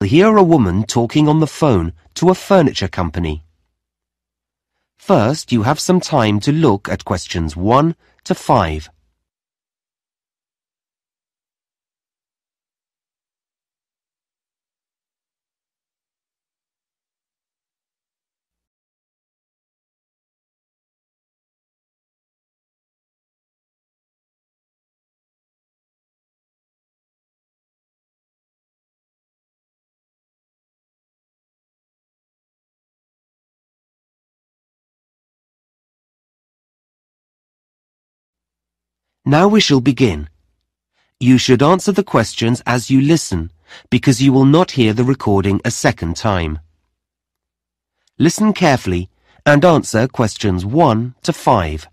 Hear a woman talking on the phone to a furniture company. First, you have some time to look at questions 1 to 5. Now we shall begin. You should answer the questions as you listen, because you will not hear the recording a second time. Listen carefully and answer questions 1 to 5.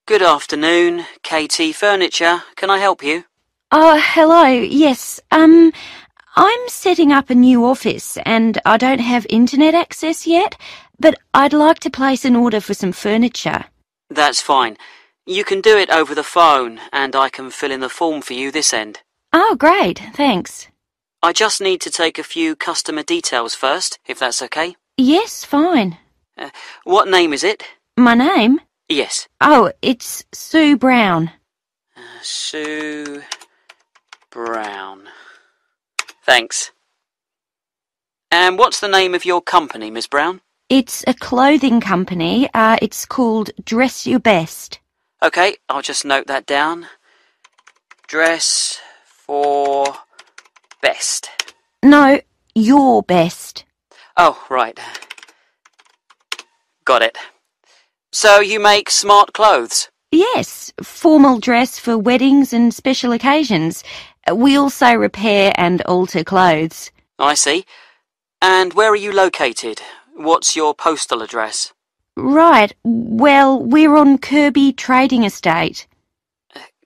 Good afternoon, KT Furniture. Can I help you? Oh, hello. Yes, I'm setting up a new office and I don't have internet access yet, but I'd like to place an order for some furniture. That's fine. You can do it over the phone and I can fill in the form for you this end. Oh, great. Thanks. I just need to take a few customer details first, if that's okay. Yes, fine. What name is it? My name? Yes. Oh, it's Sue Brown. Sue Brown. Thanks. And what's the name of your company, Miss Brown? It's a clothing company. It's called Dress Your Best. Okay, I'll just note that down. Dress for best. No, Your Best. Oh, right. Got it. So you make smart clothes? Yes, formal dress for weddings and special occasions. We also repair and alter clothes. I see. And where are you located? What's your postal address? Right, well, we're on Kirby Trading Estate.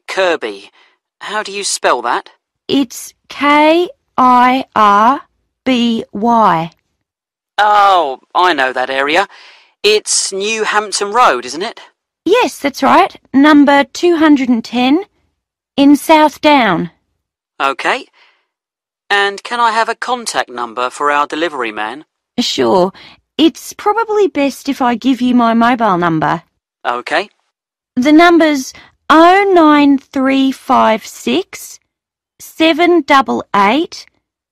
Kirby. How do you spell that? It's Kirby. Oh, I know that area. It's New Hampton Road, isn't it? Yes, that's right. Number 210 in South Down. Okay. And can I have a contact number for our delivery man? Sure. It's probably best if I give you my mobile number. Okay. The number's 09356 788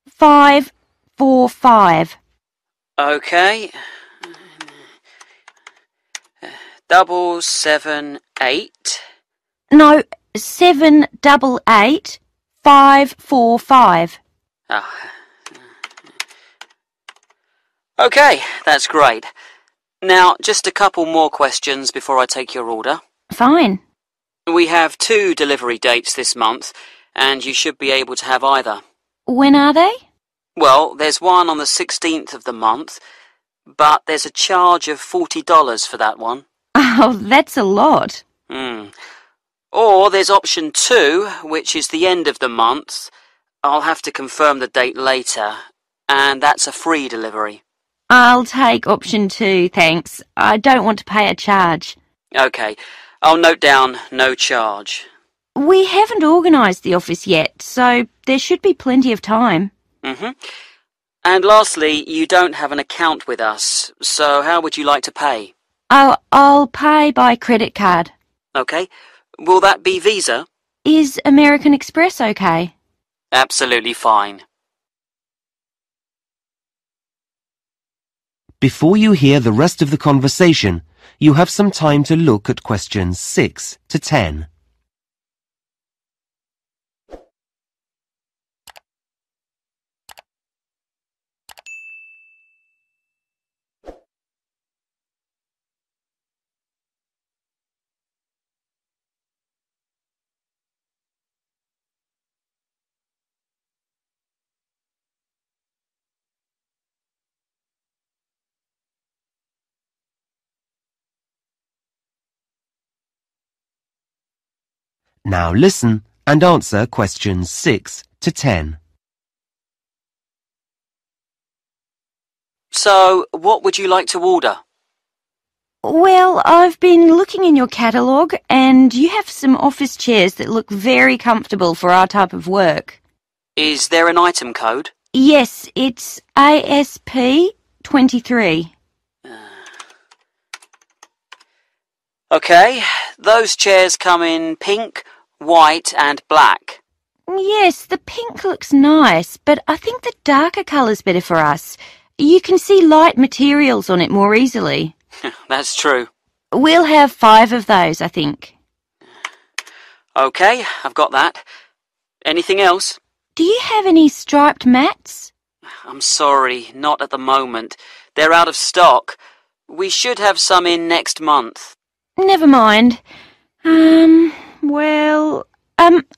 545. Okay. 778. No, 788 545. Oh. Okay, that's great. Now, just a couple more questions before I take your order. Fine. We have 2 delivery dates this month, and you should be able to have either. When are they? Well, there's one on the 16th of the month, but there's a charge of $40 for that one. Oh, that's a lot. Or there's option 2, which is the end of the month. I'll have to confirm the date later, and that's a free delivery. I'll take option 2, thanks. I don't want to pay a charge. Okay, I'll note down no charge. We haven't organised the office yet, so there should be plenty of time. And lastly, you don't have an account with us, so how would you like to pay? Oh, I'll pay by credit card. Okay, will that be Visa? Is American Express okay? Absolutely fine. Before you hear the rest of the conversation, you have some time to look at questions 6 to 10. Now listen and answer questions 6 to 10. So, what would you like to order? Well, I've been looking in your catalogue and you have some office chairs that look very comfortable for our type of work. Is there an item code? Yes, it's ASP 23. OK, those chairs come in pink, white and black. Yes, the pink looks nice, but I think the darker colour's better for us. You can see light materials on it more easily. That's true. We'll have 5 of those, I think. OK, I've got that. Anything else? Do you have any striped mats? I'm sorry, not at the moment. They're out of stock. We should have some in next month. Never mind.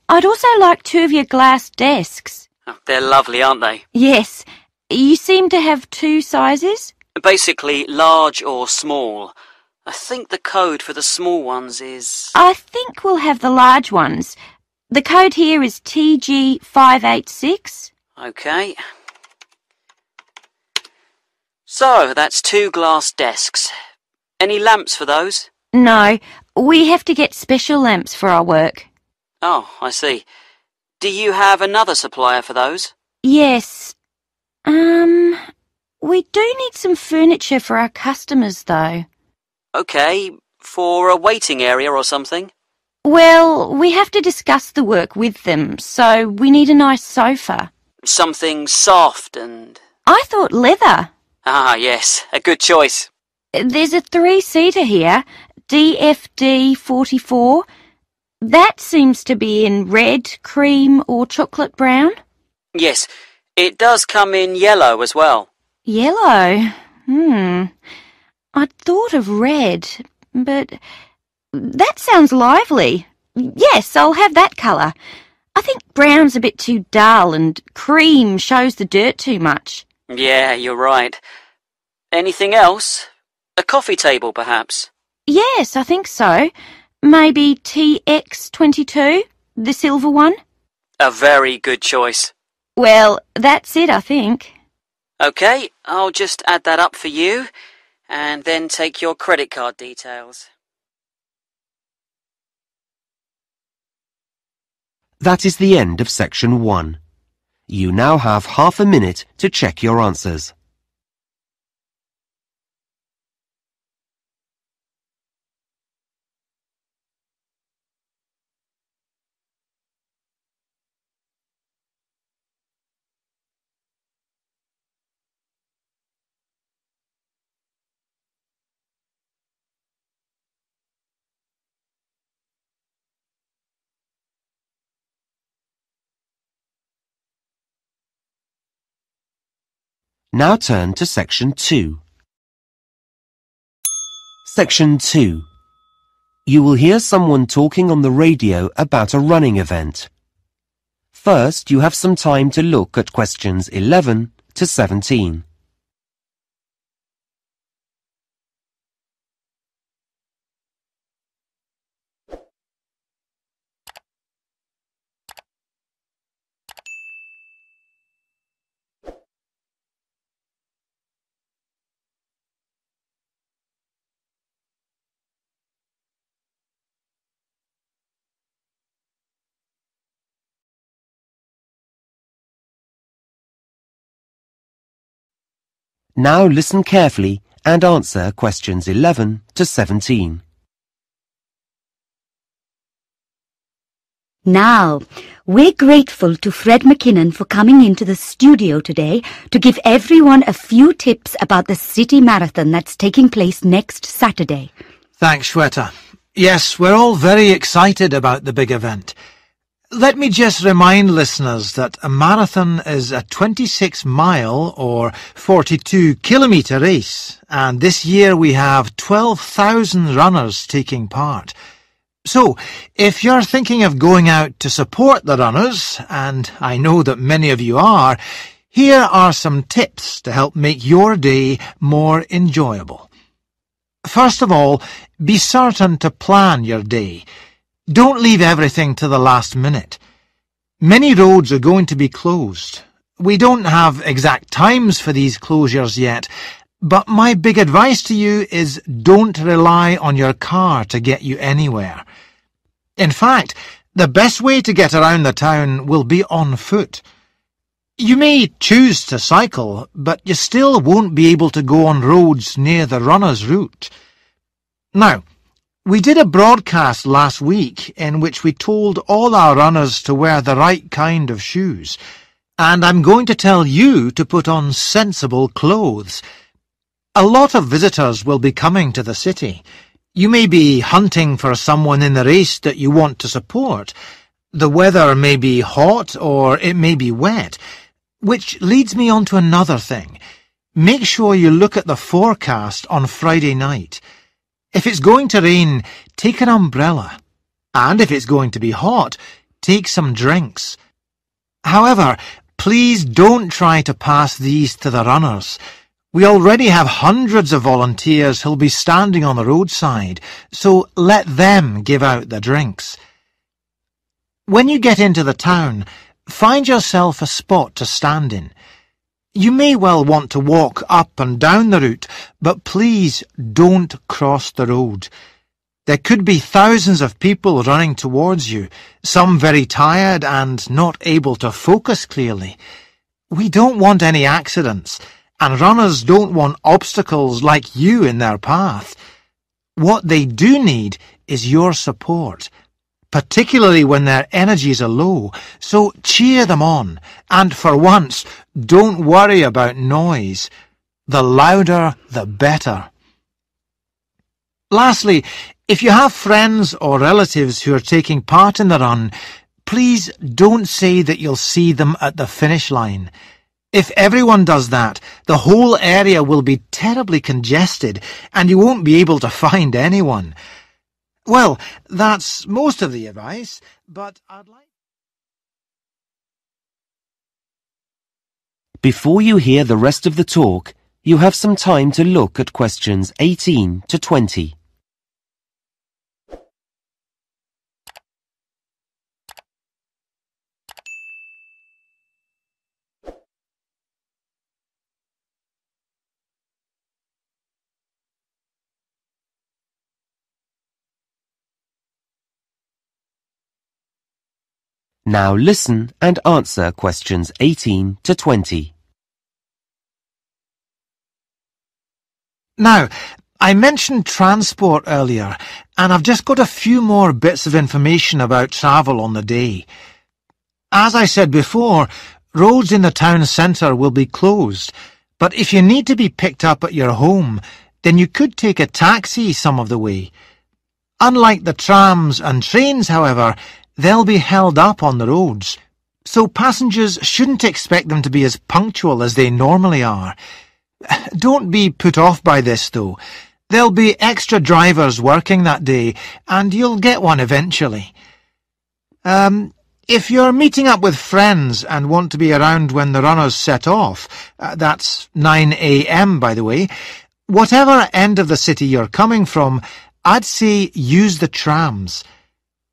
I'd also like 2 of your glass desks. Oh, they're lovely, aren't they? Yes. You seem to have 2 sizes? Basically, large or small. I think the code for the small ones is... I think we'll have the large ones. The code here is TG586. OK. So, that's 2 glass desks. Any lamps for those? No, we have to get special lamps for our work. Oh, I see. Do you have another supplier for those? Yes. We do need some furniture for our customers, though. OK, for a waiting area or something? Well, we have to discuss the work with them, so we need a nice sofa. Something soft and... I thought leather. Ah, yes, a good choice. There's a 3-seater here, DFD 44. That seems to be in red, cream or chocolate brown. Yes, it does come in yellow as well. Yellow? I'd thought of red, but that sounds lively. Yes, I'll have that colour. I think brown's a bit too dull and cream shows the dirt too much. Yeah, you're right. Anything else? A coffee table, perhaps? Yes, I think so. Maybe TX22, the silver one? A very good choice. Well, that's it, I think. OK, I'll just add that up for you, and then take your credit card details. That is the end of section 1. You now have half a minute to check your answers. Now turn to section 2. Section 2. You will hear someone talking on the radio about a running event. First, you have some time to look at questions 11 to 17. Now listen carefully and answer questions 11 to 17. Now, we're grateful to Fred McKinnon for coming into the studio today to give everyone a few tips about the City Marathon that's taking place next Saturday. Thanks, Shweta. Yes, we're all very excited about the big event. Let me just remind listeners that a marathon is a 26-mile or 42-kilometre race, and this year we have 12,000 runners taking part. So, if you're thinking of going out to support the runners, and I know that many of you are, here are some tips to help make your day more enjoyable. First of all, be certain to plan your day. Don't leave everything to the last minute. Many roads are going to be closed. We don't have exact times for these closures yet, But my big advice to you is don't rely on your car to get you anywhere. In fact, the best way to get around the town will be on foot. You may choose to cycle, but you still won't be able to go on roads near the runner's route. Now, we did a broadcast last week in which we told all our runners to wear the right kind of shoes, and I'm going to tell you to put on sensible clothes. A lot of visitors will be coming to the city. You may be hunting for someone in the race that you want to support. The weather may be hot or it may be wet, which leads me on to another thing. Make sure you look at the forecast on Friday night. If it's going to rain, take an umbrella. And if it's going to be hot, take some drinks. However, please don't try to pass these to the runners. We already have hundreds of volunteers who'll be standing on the roadside, so let them give out the drinks. When you get into the town, find yourself a spot to stand in. You may well want to walk up and down the route, but please don't cross the road. There could be thousands of people running towards you, some very tired and not able to focus clearly. We don't want any accidents, and runners don't want obstacles like you in their path. What they do need is your support, particularly when their energies are low, so cheer them on, and for once, don't worry about noise. The louder, the better. Lastly, if you have friends or relatives who are taking part in the run, please don't say that you'll see them at the finish line. If everyone does that, the whole area will be terribly congested, and you won't be able to find anyone. Well, that's most of the advice, but I'd like... Before you hear the rest of the talk, you have some time to look at questions 18 to 20. Now listen and answer questions 18 to 20. Now, I mentioned transport earlier, and I've just got a few more bits of information about travel on the day. As I said before, roads in the town centre will be closed, but if you need to be picked up at your home, then you could take a taxi some of the way. Unlike the trams and trains, however, they'll be held up on the roads, so passengers shouldn't expect them to be as punctual as they normally are. Don't be put off by this, though. There'll be extra drivers working that day, and you'll get one eventually. If you're meeting up with friends and want to be around when the runners set off, that's 9 a.m. by the way, whatever end of the city you're coming from, I'd say use the trams.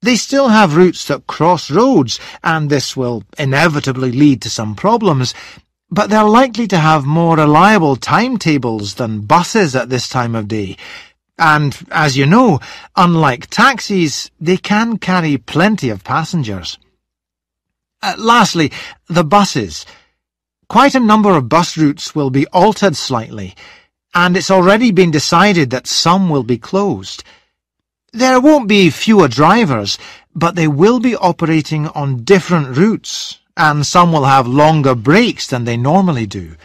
They still have routes that cross roads, and this will inevitably lead to some problems, but they're likely to have more reliable timetables than buses at this time of day. And, as you know, unlike taxis, they can carry plenty of passengers. Lastly, the buses. Quite a number of bus routes will be altered slightly, and it's already been decided that some will be closed. There won't be fewer drivers, but they will be operating on different routes, and some will have longer breaks than they normally do.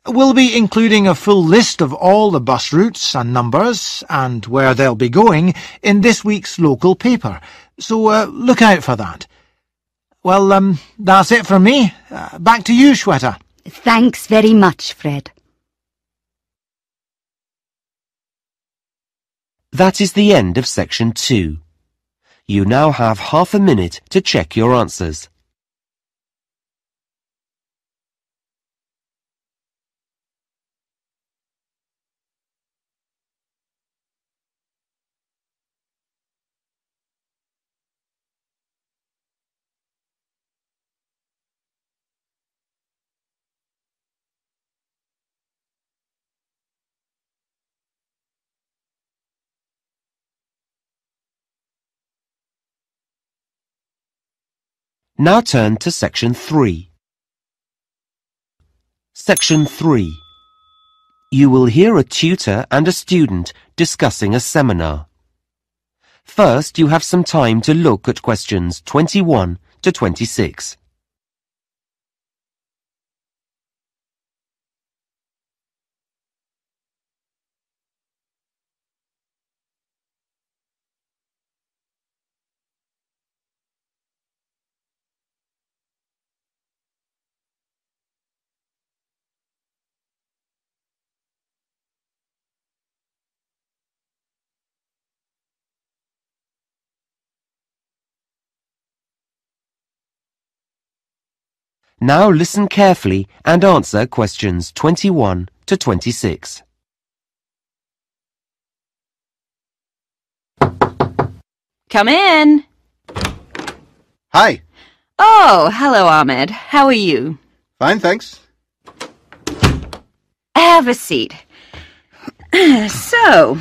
We'll be including a full list of all the bus routes and numbers, and where they'll be going, in this week's local paper, so look out for that. Well, that's it from me. Back to you, Shweta. Thanks very much, Fred. That is the end of section 2. You now have half a minute to check your answers. Now turn to Section 3. Section 3. You will hear a tutor and a student discussing a seminar. First, you have some time to look at questions 21 to 26. Now listen carefully and answer questions 21 to 26. Come in. Hi. Oh, hello, Ahmed. How are you? Fine, thanks. Have a seat. So,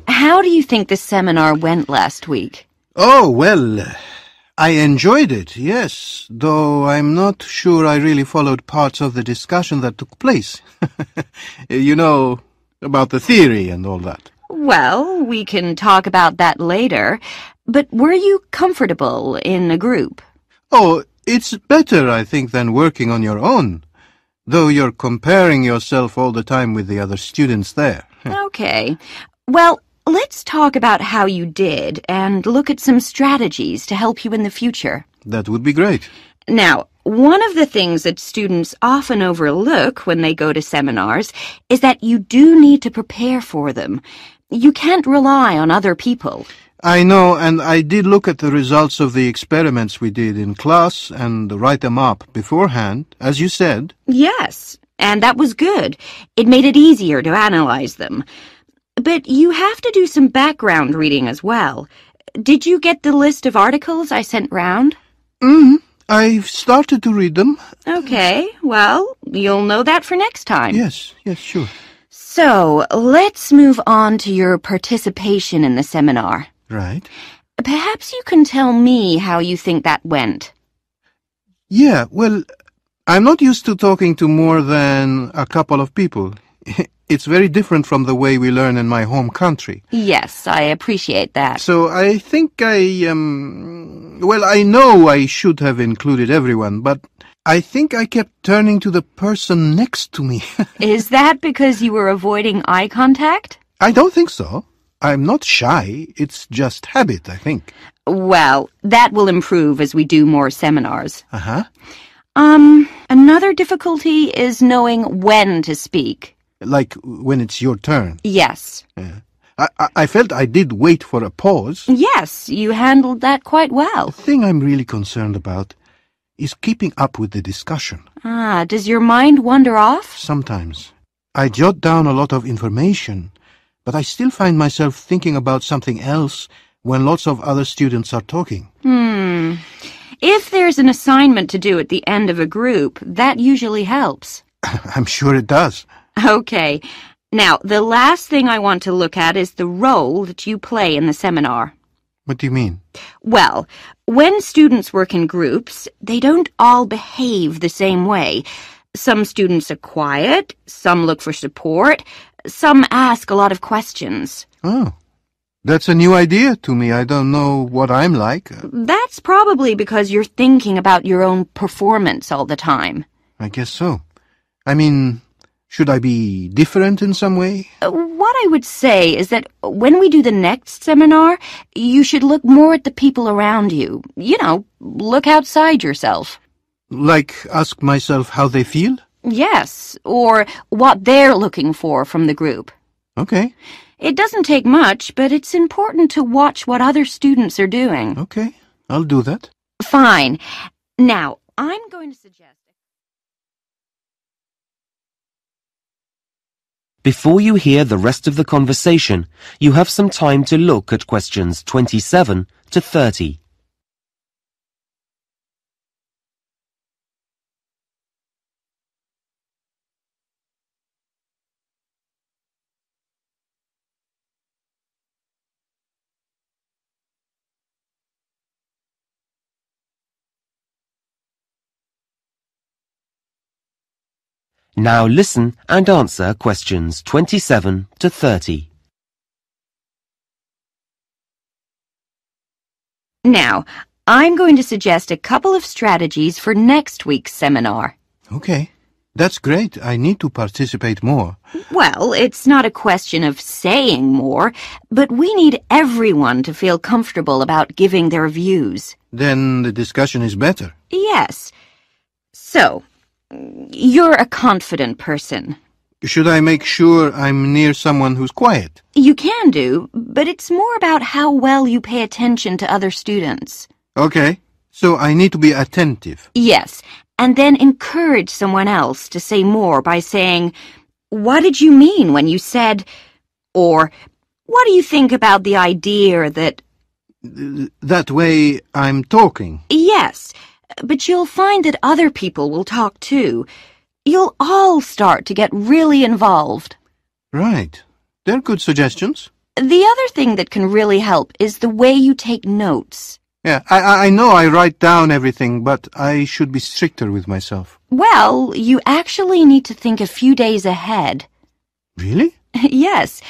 how do you think the seminar went last week? Oh, well, I enjoyed it, yes, though I'm not sure I really followed parts of the discussion that took place. You know, about the theory and all that. Well, we can talk about that later. But were you comfortable in a group? Oh, it's better, I think, than working on your own, though you're comparing yourself all the time with the other students there. Okay. Well, let's talk about how you did and look at some strategies to help you in the future. That would be great. Now, one of the things that students often overlook when they go to seminars is that you do need to prepare for them. You can't rely on other people. I know, and I did look at the results of the experiments we did in class and write them up beforehand, as you said. Yes, and that was good. It made it easier to analyze them. But you have to do some background reading as well. Did you get the list of articles I sent round? I've started to read them. Okay, well, you'll know that for next time. Yes, sure. So, let's move on to your participation in the seminar. Right. Perhaps you can tell me how you think that went. Yeah, well, I'm not used to talking to more than a couple of people. It's very different from the way we learn in my home country. Yes, I appreciate that. So I think I know I should have included everyone, but I think I kept turning to the person next to me. Is that because you were avoiding eye contact? I don't think so. I'm not shy. It's just habit, I think. Well, that will improve as we do more seminars. Uh-huh. Another difficulty is knowing when to speak. Like when it's your turn. Yes. Yeah. I felt I did wait for a pause. Yes, you handled that quite well. The thing I'm really concerned about is keeping up with the discussion. Does your mind wander off? Sometimes. I jot down a lot of information, but I still find myself thinking about something else when lots of other students are talking. If there's an assignment to do at the end of a group, that usually helps. I'm sure it does. Okay. Now, the last thing I want to look at is the role that you play in the seminar. What do you mean? Well, when students work in groups, they don't all behave the same way. Some students are quiet, some look for support, some ask a lot of questions. Oh, that's a new idea to me. I don't know what I'm like. That's probably because you're thinking about your own performance all the time. I guess so. I mean, should I be different in some way? What I would say is that when we do the next seminar, you should look more at the people around you. You know, look outside yourself. Like ask myself how they feel? Yes, or what they're looking for from the group. Okay. It doesn't take much, but it's important to watch what other students are doing. Okay, I'll do that. Fine. Now, I'm going to suggest... Before you hear the rest of the conversation, you have some time to look at questions 27 to 30. Now listen and answer questions 27 to 30. Now, I'm going to suggest a couple of strategies for next week's seminar. Okay, that's great. I need to participate more. Well, it's not a question of saying more, but we need everyone to feel comfortable about giving their views. Then the discussion is better. Yes. So, you're a confident person. Should I make sure I'm near someone who's quiet? You can do, but it's more about how well you pay attention to other students. Okay, so I need to be attentive. Yes, and then encourage someone else to say more by saying, "What did you mean when you said," or "What do you think about the idea that..." That way I'm talking. Yes, but you'll find that other people will talk too. You'll all start to get really involved. Right. They're good suggestions. The other thing that can really help is the way you take notes. Yeah, I know I write down everything, but I should be stricter with myself. Well, you actually need to think a few days ahead. Really? Yes.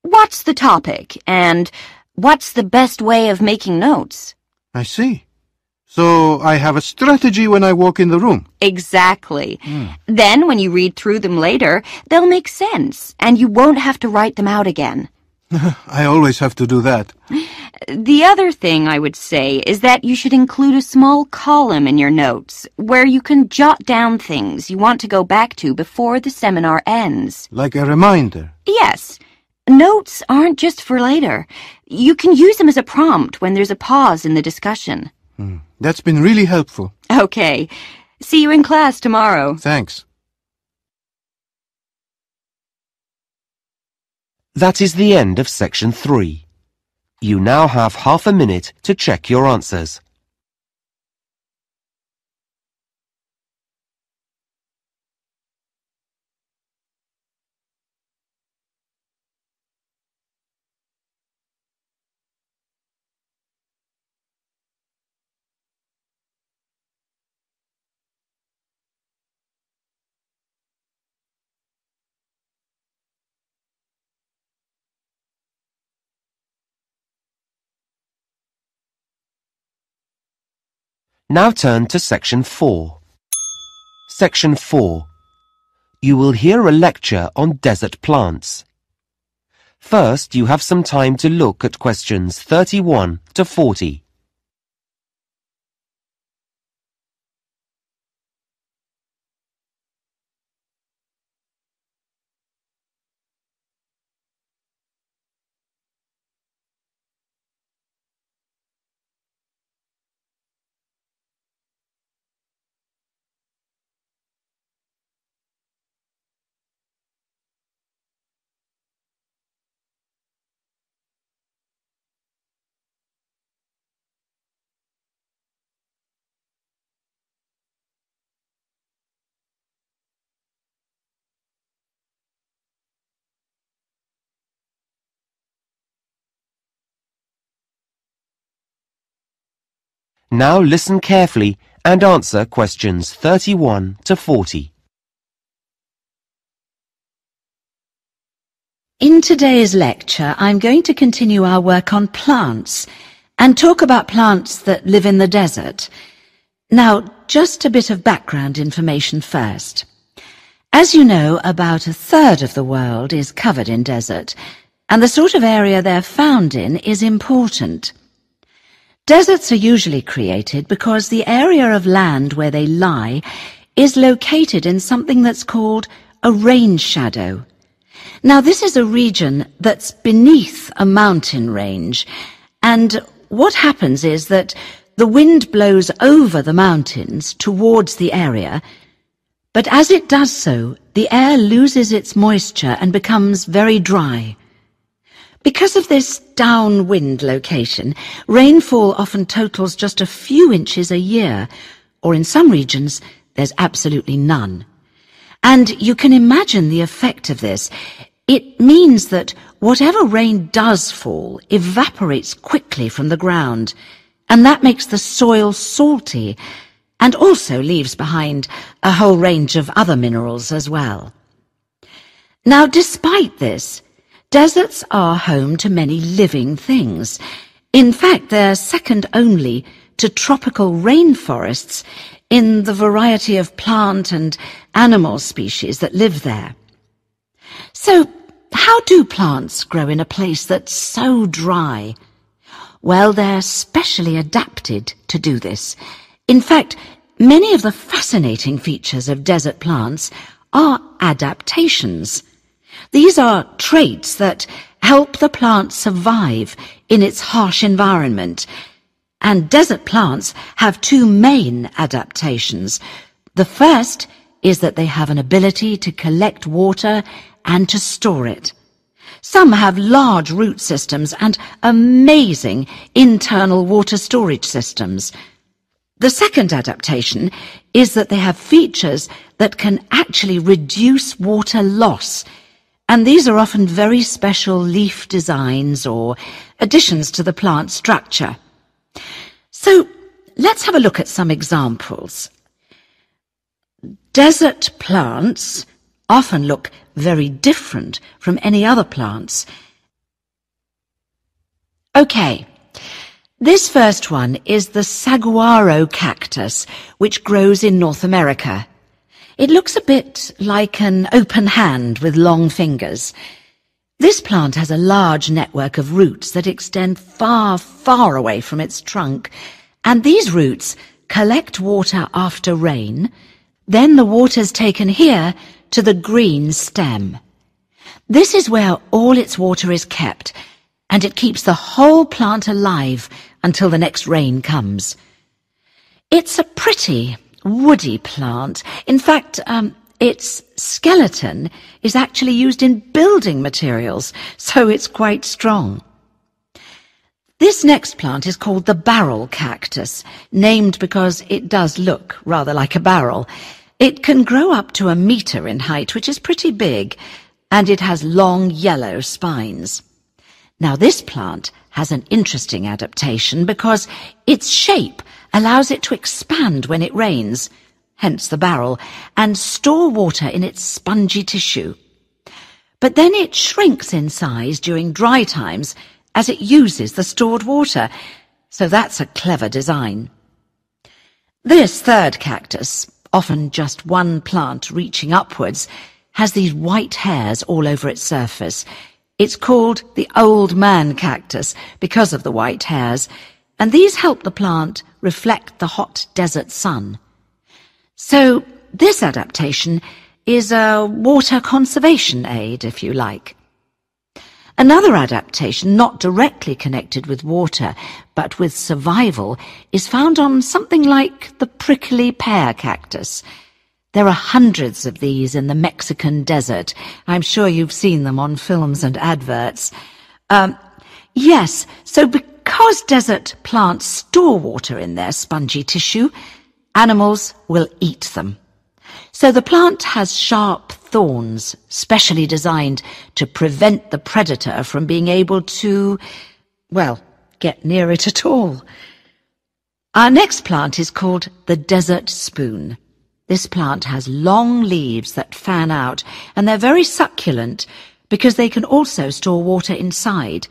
What's the topic, and what's the best way of making notes? I see. So I have a strategy when I walk in the room. Exactly. Then when you read through them later, they'll make sense, and you won't have to write them out again. I always have to do that. The other thing I would say is that you should include a small column in your notes where you can jot down things you want to go back to before the seminar ends. Like a reminder. Yes. Notes aren't just for later. You can use them as a prompt when there's a pause in the discussion. That's been really helpful. Okay. See you in class tomorrow. Thanks. That is the end of section 3. You now have half a minute to check your answers. Now turn to section 4. Section 4. You will hear a lecture on desert plants. First, you have some time to look at questions 31 to 40. Now listen carefully and answer questions 31 to 40. In today's lecture, I'm going to continue our work on plants and talk about plants that live in the desert. Now, just a bit of background information first. As you know, about a third of the world is covered in desert, and the sort of area they're found in is important. Deserts are usually created because the area of land where they lie is located in something that's called a rain shadow. Now, this is a region that's beneath a mountain range, and what happens is that the wind blows over the mountains towards the area, but as it does so, the air loses its moisture and becomes very dry. Because of this downwind location, rainfall often totals just a few inches a year, or in some regions, there's absolutely none. And you can imagine the effect of this. It means that whatever rain does fall evaporates quickly from the ground, and that makes the soil salty, and also leaves behind a whole range of other minerals as well. Now, despite this, deserts are home to many living things. In fact, they're second only to tropical rainforests in the variety of plant and animal species that live there. So, how do plants grow in a place that's so dry? Well, they're specially adapted to do this. In fact, many of the fascinating features of desert plants are adaptations. These are traits that help the plant survive in its harsh environment. And desert plants have two main adaptations. The first is that they have an ability to collect water and to store it. Some have large root systems and amazing internal water storage systems. The second adaptation is that they have features that can actually reduce water loss, and these are often very special leaf designs or additions to the plant structure. So let's have a look at some examples. Desert plants often look very different from any other plants. Okay, this first one is the saguaro cactus, which grows in North America. It looks a bit like an open hand with long fingers. This plant has a large network of roots that extend far, far away from its trunk, and these roots collect water after rain. Then the water's taken here to the green stem. This is where all its water is kept, and it keeps the whole plant alive until the next rain comes. It's a pretty, woody plant. In fact, its skeleton is actually used in building materials, so it's quite strong. This next plant is called the barrel cactus, named because it does look rather like a barrel. It can grow up to 1 meter in height, which is pretty big, and it has long yellow spines. Now, this plant has an interesting adaptation because its shape allows it to expand when it rains, hence the barrel, and store water in its spongy tissue. But then it shrinks in size during dry times as it uses the stored water, so that's a clever design. This third cactus, often just one plant reaching upwards, has these white hairs all over its surface. It's called the old man cactus because of the white hairs, and these help the plant reflect the hot desert sun. So this adaptation is a water conservation aid, if you like. Another adaptation, not directly connected with water, but with survival, is found on something like the prickly pear cactus. There are hundreds of these in the Mexican desert. I'm sure you've seen them on films and adverts. Yes, so because desert plants store water in their spongy tissue, animals will eat them. So the plant has sharp thorns, specially designed to prevent the predator from being able to, well, get near it at all. Our next plant is called the desert spoon. This plant has long leaves that fan out, and they're very succulent because they can also store water inside.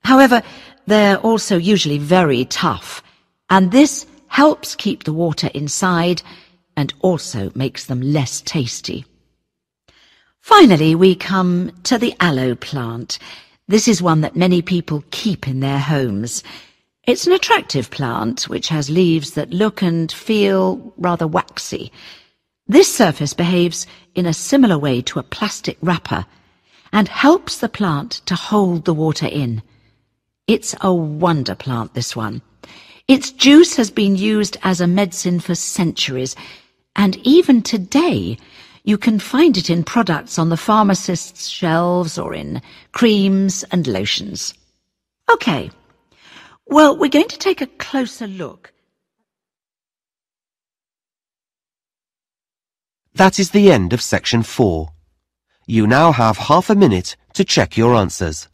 However, they're also usually very tough, and this helps keep the water inside and also makes them less tasty. Finally, we come to the aloe plant. This is one that many people keep in their homes. It's an attractive plant which has leaves that look and feel rather waxy. This surface behaves in a similar way to a plastic wrapper and helps the plant to hold the water in. It's a wonder plant, this one. Its juice has been used as a medicine for centuries, and even today you can find it in products on the pharmacist's shelves or in creams and lotions. Okay, well, we're going to take a closer look. That is the end of section 4. You now have half a minute to check your answers.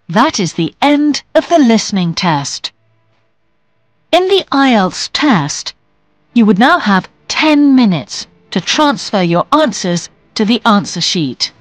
That is the end of the listening test. In the IELTS test, you would now have 10 minutes to transfer your answers to the answer sheet.